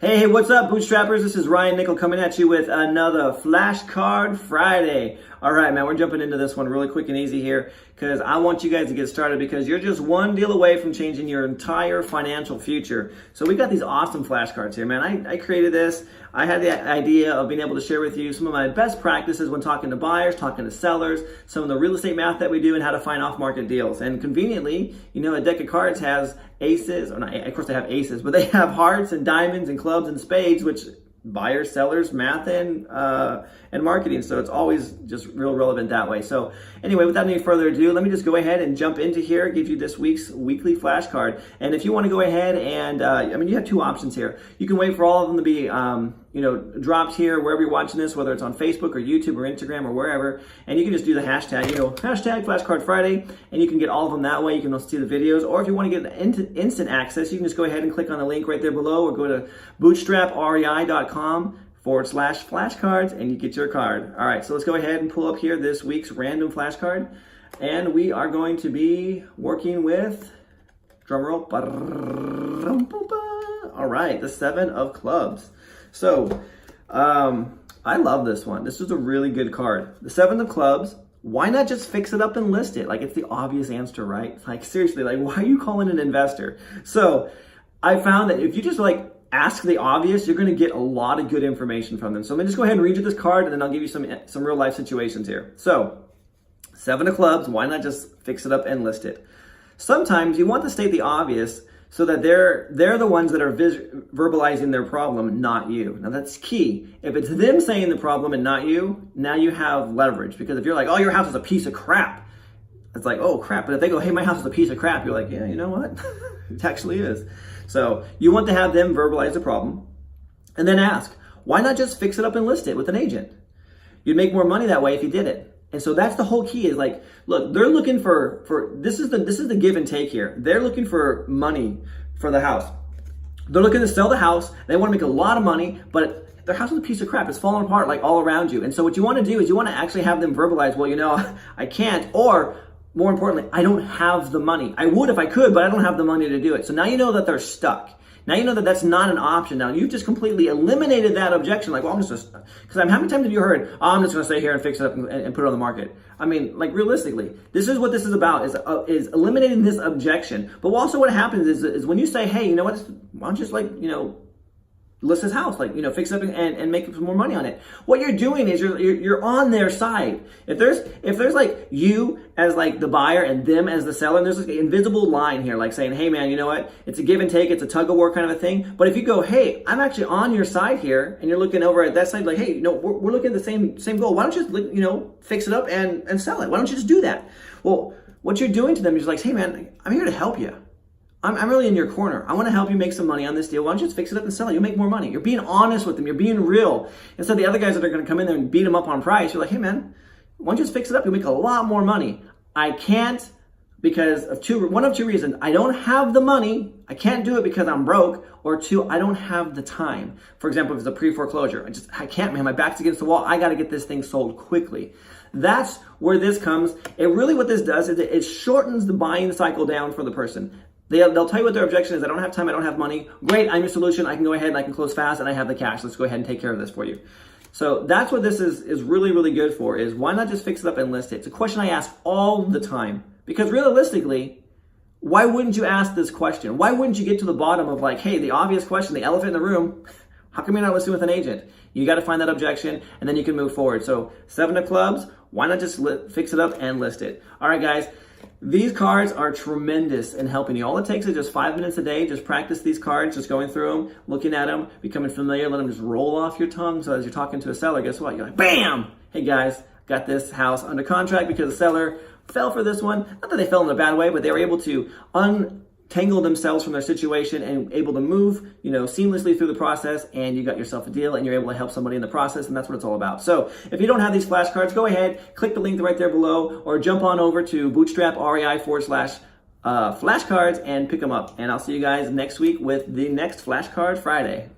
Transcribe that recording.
Hey, what's up, Bootstrappers? This is Ryan Nickel coming at you with another Flashcard Friday. All right, man, we're jumping into this one really quick and easy here because I want you guys to get started because you're just one deal away from changing your entire financial future. So we got these awesome flashcards here, man. I created this. I had the idea of being able to share with you some of my best practices when talking to buyers, talking to sellers, some of the real estate math that we do, and how to find off-market deals. And conveniently, you know, a deck of cards has aces, or not, of course they have aces, but they have hearts and diamonds and clubs and spades, which buyers, sellers, math, and marketing. So it's always just real relevant that way. So anyway, without any further ado, let me just go ahead and jump into here, give you this week's weekly flashcard. And if you want to go ahead and, I mean, you have two options here. You can wait for all of them to be, dropped here wherever you're watching this, whether it's on Facebook or YouTube or Instagram or wherever. And you can just do the hashtag, hashtag Flashcard Friday, and you can get all of them that way. You can also see the videos. Or if you want to get instant access, you can just go ahead and click on the link right there below or go to bootstraprei.com/flashcards and you get your card. All right, so let's go ahead and pull up here this week's random flashcard. And we are going to be working with, drumroll, all right, the 7 of clubs. So, I love this one. This is a really good card. The 7 of clubs, why not just fix it up and list it? Like, it's the obvious answer, right? Like, seriously, like, why are you calling an investor? So, I found that if you just, ask the obvious, you're going to get a lot of good information from them. So, let me just go ahead and read you this card, and then I'll give you some real-life situations here. So, 7 of clubs, why not just fix it up and list it? Sometimes you want to state the obvious, so that they're the ones that are verbalizing their problem, not you. Now that's key. If it's them saying the problem and not you, now you have leverage. Because if you're like, oh, your house is a piece of crap, it's like, oh crap. But if they go, hey, my house is a piece of crap, you're like, yeah, you know what? It actually is. So you want to have them verbalize the problem and then ask, why not just fix it up and list it with an agent? You'd make more money that way if you did it. And so that's the whole key is like, look, they're looking for this is the give and take here. They're looking for money for the house. They're looking to sell the house. They want to make a lot of money, but their house is a piece of crap. It's falling apart like all around you. And so what you want to do is you want to actually have them verbalize, well, I can't, or more importantly, I don't have the money. I would if I could, but I don't have the money to do it. So now you know that they're stuck. Now you know that that's not an option. Now you've just completely eliminated that objection. Like, well, because how many times have you heard, oh, I'm just going to stay here and fix it up and put it on the market? I mean, like realistically, this is what this is about, is eliminating this objection. But also what happens is when you say, hey, you know what, why don't you just list his house, fix it up and make some more money on it. What you're doing is you're on their side. If there's like you as like the buyer and them as the seller, and there's like an invisible line here, like saying, hey man, you know what? It's a give and take, it's a tug of war kind of a thing. But if you go, hey, I'm actually on your side here, and you're looking over at that side, like, hey, we're looking at the same goal. Why don't you just fix it up and sell it? Why don't you just do that? Well, what you're doing to them is like, hey man, I'm here to help you. I'm really in your corner. I want to help you make some money on this deal. Why don't you just fix it up and sell it? You'll make more money. You're being honest with them. You're being real. Instead of the other guys that are going to come in there and beat them up on price, you're like, hey man, why don't you just fix it up? You'll make a lot more money. I can't because of one of two reasons. I don't have the money. I can't do it because I'm broke. Or 2, I don't have the time. For example, if it's a pre-foreclosure, I can't, man. My back's against the wall. I got to get this thing sold quickly. That's where this comes. What this does is it shortens the buying cycle down for the person. They'll tell you what their objection is. I don't have time. I don't have money. Great. I'm your solution. I can go ahead and I can close fast and I have the cash. Let's go ahead and take care of this for you. So that's what this is really, really good for, is why not just fix it up and list it? It's a question I ask all the time because realistically, why wouldn't you ask this question? Why wouldn't you get to the bottom of like, hey, the obvious question, the elephant in the room, how come you're not listening with an agent? You got to find that objection and then you can move forward. So 7 of clubs, why not just fix it up and list it? All right, guys. These cards are tremendous in helping you. All it takes is just 5 minutes a day. Just practice these cards, just going through them, looking at them, becoming familiar. Let them just roll off your tongue. So as you're talking to a seller, guess what? You're like, bam! Hey guys, got this house under contract because the seller fell for this one. Not that they fell in a bad way, but they were able to untangle themselves from their situation and able to move, seamlessly through the process, and you got yourself a deal and you're able to help somebody in the process, and that's what it's all about. So if you don't have these flashcards, go ahead, click the link right there below, or jump on over to bootstraprei.com/flashcards and pick them up. And I'll see you guys next week with the next Flashcard Friday.